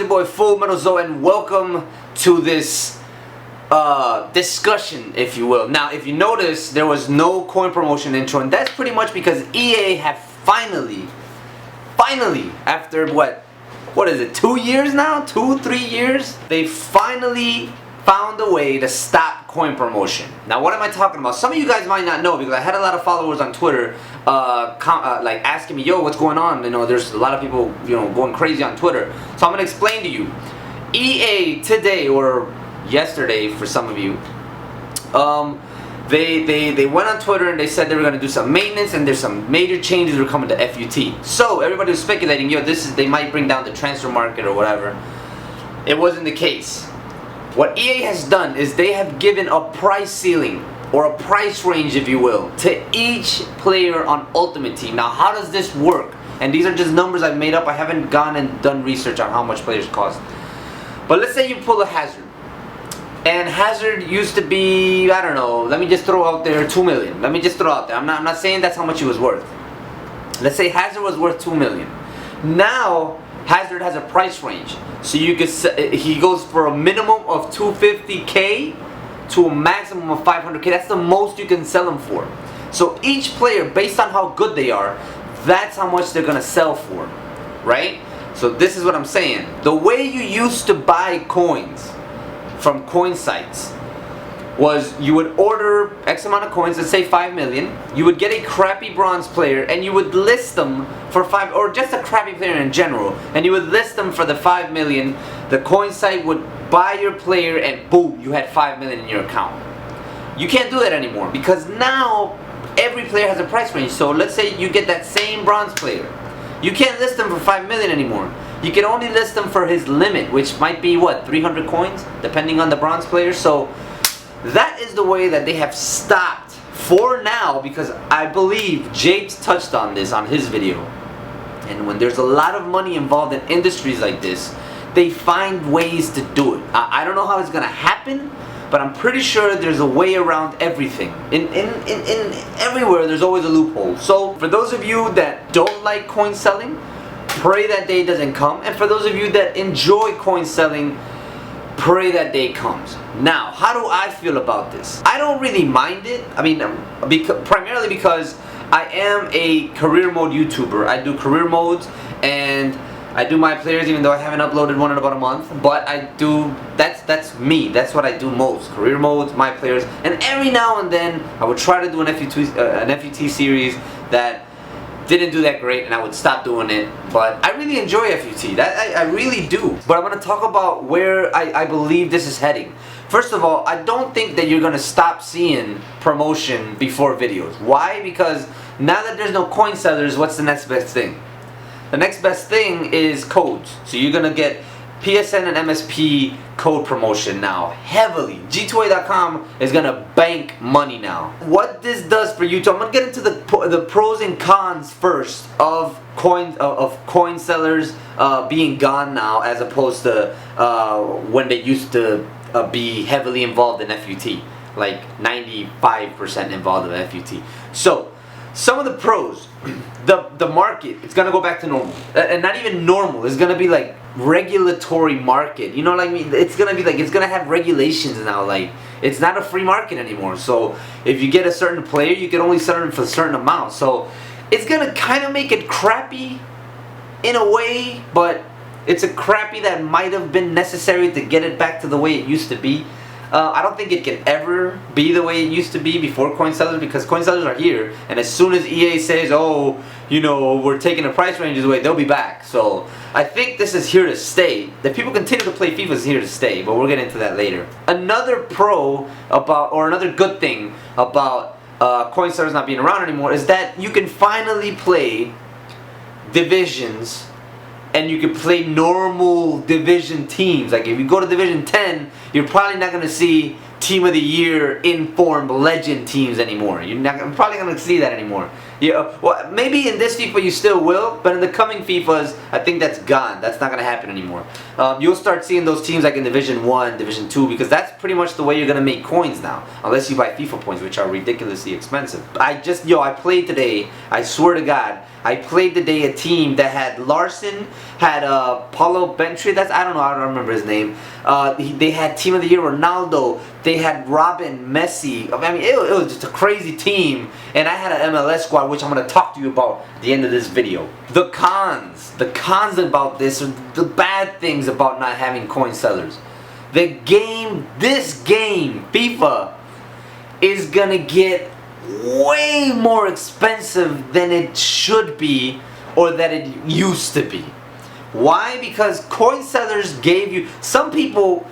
your boy Full Metal Zoe, and welcome to this discussion, if you will. Now, if you notice, there was no coin promotion intro, and that's pretty much because EA have finally, after what is it, 2 years now? 3 years? They finally found a way to stop coin promotion. Now, what am I talking about? Some of you guys might not know, because I had a lot of followers on Twitter like asking me, yo, what's going on? You know, there's a lot of people, you know, going crazy on Twitter. So I'm gonna explain to you. EA today, or yesterday for some of you, they went on Twitter and they said they were gonna do some maintenance, and there's some major changes that are coming to FUT. So everybody was speculating, yo, they might bring down the transfer market or whatever. It wasn't the case. What EA has done is they have given a price ceiling, or a price range, if you will, to each player on Ultimate Team. Now, how does this work? And these are just numbers I've made up. I haven't gone and done research on how much players cost. But let's say you pull a Hazard. And Hazard used to be, I don't know, let me just throw out there 2 million. Let me just throw out there. I'm not saying that's how much he was worth. Let's say Hazard was worth 2 million. Now, Hazard has a price range. So you could he goes for a minimum of 250k to a maximum of 500k. That's the most you can sell him for. So each player, based on how good they are, that's how much they're gonna sell for, right? So this is what I'm saying. The way you used to buy coins from coin sites was you would order X amount of coins, let's say 5 million, you would get a crappy bronze player and you would list them for 5, or just a crappy player in general, and you would list them for the 5 million, the coin site would buy your player, and boom, you had 5 million in your account. You can't do that anymore, because now every player has a price range. So let's say you get that same bronze player, you can't list them for 5 million anymore. You can only list them for his limit, which might be what, 300 coins, depending on the bronze player. So that is the way that they have stopped for now, because I believe Japes touched on this on his video. And when there's a lot of money involved in industries like this, they find ways to do it. I don't know how it's gonna happen, but I'm pretty sure there's a way around everything. In everywhere, there's always a loophole. So for those of you that don't like coin selling, pray that day doesn't come. And for those of you that enjoy coin selling, pray that day comes. Now, how do I feel about this? I don't really mind it. I mean, primarily because I am a career mode YouTuber. I do career modes, and I do my players, even though I haven't uploaded one in about a month. But I do, that's me. That's what I do most. Career modes, my players. And every now and then, I would try to do an FUT series that didn't do that great, and I would stop doing it. But I really enjoy FUT. I really do. But I'm going to talk about where I believe this is heading. First of all, I don't think that you're going to stop seeing promotion before videos. Why? Because now that there's no coin sellers, what's the next best thing? The next best thing is codes. So you're going to get PSN and MSP code promotion now, heavily. G2A.com is gonna bank money now. What this does for YouTube, I'm gonna get into the pros and cons first of coin sellers being gone now, as opposed to when they used to be heavily involved in FUT, like 95% involved in FUT. So some of the pros, the market, it's gonna go back to normal, and not even normal. It's gonna be like regulatory market, you know what I mean? It's gonna be like, it's gonna have regulations now. Like, it's not a free market anymore. So if you get a certain player, you can only sell them for a certain amount. So it's gonna kind of make it crappy in a way, but it's a crappy that might have been necessary to get it back to the way it used to be. I don't think it can ever be the way it used to be before coin sellers, because coin sellers are here, and as soon as EA says, oh, you know, we're taking the price ranges away, they'll be back. So I think this is here to stay. If people continue to play FIFA, is here to stay, but we'll get into that later. Another pro about, or another good thing about coin sellers not being around anymore, is that you can finally play divisions, and you can play normal division teams. Like if you go to Division 10, you're probably not going to see Team of the Year informed legend teams anymore. You're probably going to see that anymore. Yeah, well, maybe in this FIFA you still will, but in the coming FIFAs, I think that's gone. That's not going to happen anymore. You'll start seeing those teams like in Division 1, Division 2, because that's pretty much the way you're going to make coins now. Unless you buy FIFA points, which are ridiculously expensive. I played today, I swear to God, I played the day a team that had Larson, had Paulo Bentry, I don't know, I don't remember his name. They had Team of the Year Ronaldo, they had Robin, Messi. I mean, it was just a crazy team. And I had an MLS squad, which I'm going to talk to you about at the end of this video. The cons about this, are the bad things about not having coin sellers. This game, FIFA, is going to get way more expensive than it should be or that it used to be. Why? Because coin sellers gave you, some people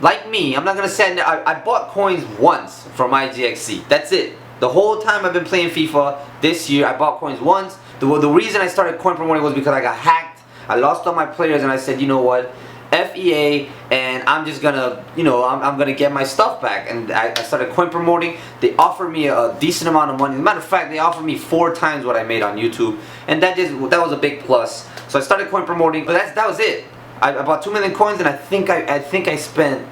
like me, I'm not gonna say, I bought coins once from IGXC. That's it. The whole time I've been playing FIFA this year, I bought coins once. The reason I started coin promoting was because I got hacked. I lost all my players and I said, you know what, FEA, and I'm just gonna, you know, I'm gonna get my stuff back. And I started coin promoting. They offered me a decent amount of money. As a matter of fact, they offered me 4 times what I made on YouTube, and that was a big plus. So I started coin promoting, but that was it. I bought 2 million coins, and I think I spent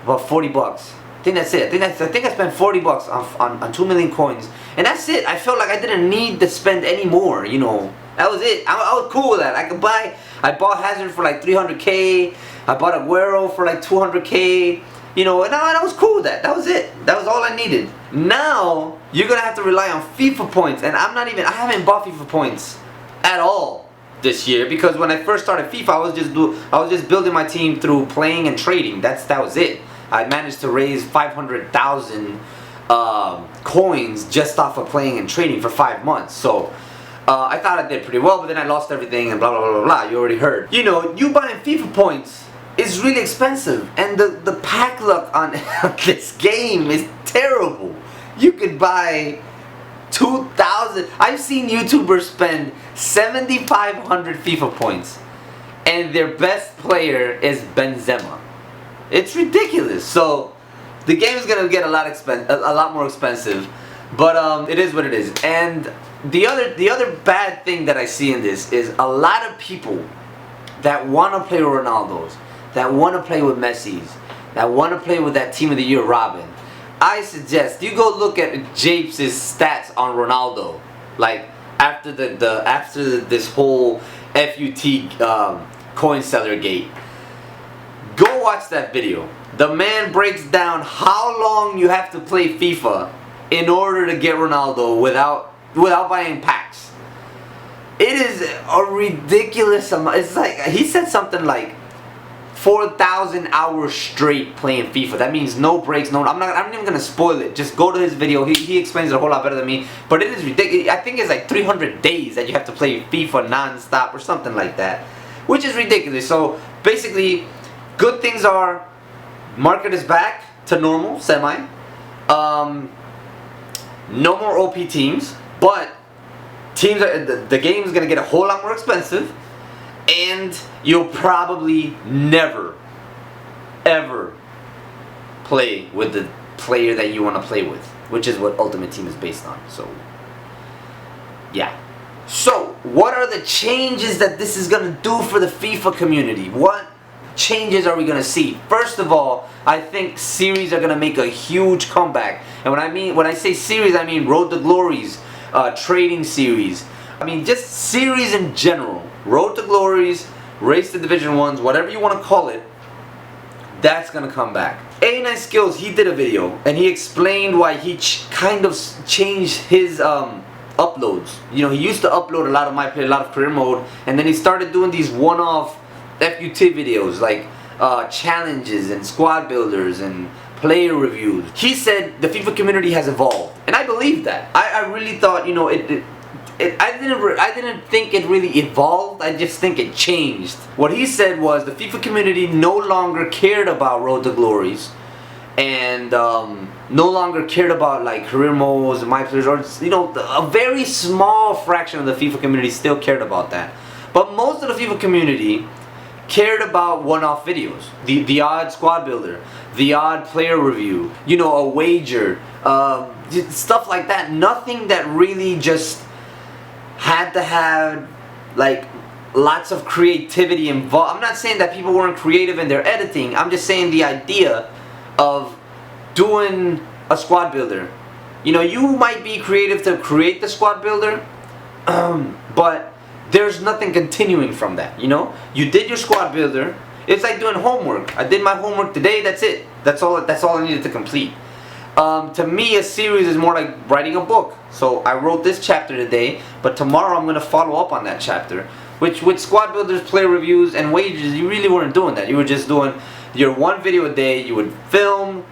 about 40 bucks. I think that's it. I think I spent 40 bucks on 2 million coins, and that's it. I felt like I didn't need to spend any more, you know. That was it. I was cool with that. I bought Hazard for like 300k. I bought Aguero for like 200k. You know, and I was cool with that. That was it. That was all I needed. Now you're gonna have to rely on FIFA points, and I haven't bought FIFA points at all this year, because when I first started FIFA, I was just building my team through playing and trading. That was it. I managed to raise 500,000 coins just off of playing and trading for 5 months. So I thought I did pretty well, but then I lost everything and blah blah blah blah blah. You already heard. You know, you buying FIFA points is really expensive, and the pack luck on this game is terrible. You could buy 2,000. I've seen YouTubers spend 7,500 FIFA points, and their best player is Benzema. It's ridiculous. So the game is gonna get a lot more expensive, but it is what it is. And the other bad thing that I see in this is a lot of people that want to play with Ronaldo's, that want to play with Messi's, that want to play with that Team of the Year Robin. I suggest you go look at Japes' stats on Ronaldo, like after this whole FUT coin seller gate. Go watch that video. The man breaks down how long you have to play FIFA in order to get Ronaldo without buying packs. It is a ridiculous amount. It's like, he said something like 4,000 hours straight playing FIFA. That means no breaks, no. I'm not even gonna spoil it. Just go to his video. He explains it a whole lot better than me. But it is ridiculous. I think it's like 300 days that you have to play FIFA non-stop or something like that, which is ridiculous. So basically, good things are, market is back to normal, semi. No more OP teams, but the game is gonna get a whole lot more expensive, and you'll probably never, ever play with the player that you want to play with, which is what Ultimate Team is based on. So, yeah. So, what are the changes that this is gonna do for the FIFA community? What changes are we gonna see? First of all, I think series are gonna make a huge comeback. And when I say series, I mean Road to Glories, trading series. I mean just series in general. Road to Glories, Race to Division 1s, whatever you want to call it, that's gonna come back. 89 Skills, he did a video and he explained why he kind of changed his uploads. You know, he used to upload a lot of My Play, a lot of career mode, and then he started doing these one-off FUT videos like challenges and squad builders and player reviews. He said the FIFA community has evolved, and I believe that. I really thought, you know, I didn't think it really evolved. I just think it changed. What he said was the FIFA community no longer cared about Road to Glories, and no longer cared about like career modes and My Players, or you know, a very small fraction of the FIFA community still cared about that. But most of the FIFA community cared about one-off videos, the odd squad builder, the odd player review, you know, a wager, stuff like that. Nothing that really just had to have like lots of creativity involved. I'm not saying that people weren't creative in their editing. I'm just saying the idea of doing a squad builder. You know, you might be creative to create the squad builder. But there's nothing continuing from that, you know? You did your squad builder. It's like doing homework. I did my homework today, that's it. That's all I needed to complete. To me, a series is more like writing a book. So I wrote this chapter today, but tomorrow I'm going to follow up on that chapter. Which with squad builders, player reviews, and wages, you really weren't doing that. You were just doing your one video a day. You would film,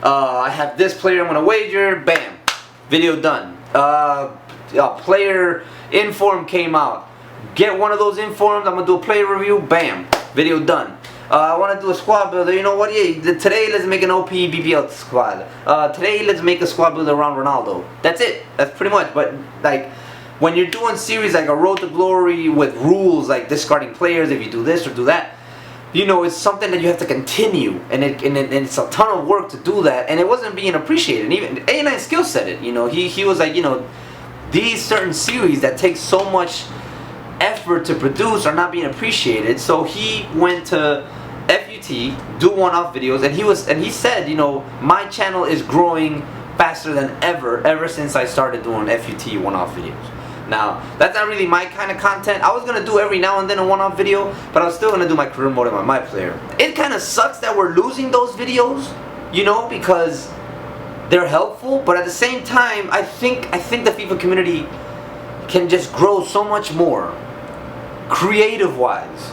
I have this player I'm going to wager, bam, video done. Player inform came out. Get one of those informs, I'm going to do a player review, bam, video done. I want to do a squad builder. You know what? Yeah, today let's make an OP BBL squad. Today let's make a squad builder around Ronaldo. That's it. That's pretty much. But like when you're doing series like a Road to Glory with rules like discarding players if you do this or do that, you know, it's something that you have to continue, and it's a ton of work to do that, and it wasn't being appreciated. And even A9 Skill said it. You know, he was like, you know, these certain series that take so much effort to produce are not being appreciated. So he went to FUT, do one-off videos, and he said, you know, my channel is growing faster than ever since I started doing FUT one-off videos. Now, that's not really my kind of content. I was gonna do every now and then a one-off video, but I was still gonna do my career mode and my player. It kind of sucks that we're losing those videos, you know, because they're helpful, but at the same time, I think the FIFA community can just grow so much more, creative-wise,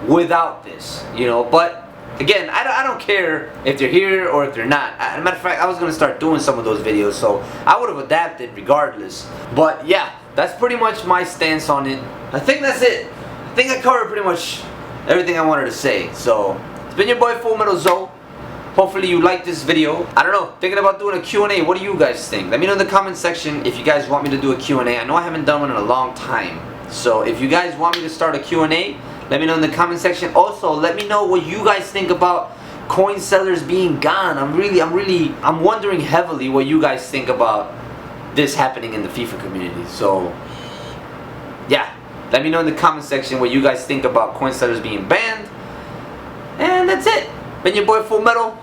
without this, you know. But again, I don't care if they're here or if they're not. As a matter of fact, I was gonna start doing some of those videos, so I would have adapted regardless. But yeah, that's pretty much my stance on it. I think that's it. I think I covered pretty much everything I wanted to say. So it's been your boy Full Metal Zoe. Hopefully you liked this video. I don't know, thinking about doing a Q&A. What do you guys think? Let me know in the comment section if you guys want me to do a Q&A. I know I haven't done one in a long time. So if you guys want me to start a Q&A, let me know in the comment section. Also, let me know what you guys think about coin sellers being gone. I'm wondering heavily what you guys think about this happening in the FIFA community. So yeah, let me know in the comment section what you guys think about coin sellers being banned. And that's it. Been your boy Full Metal.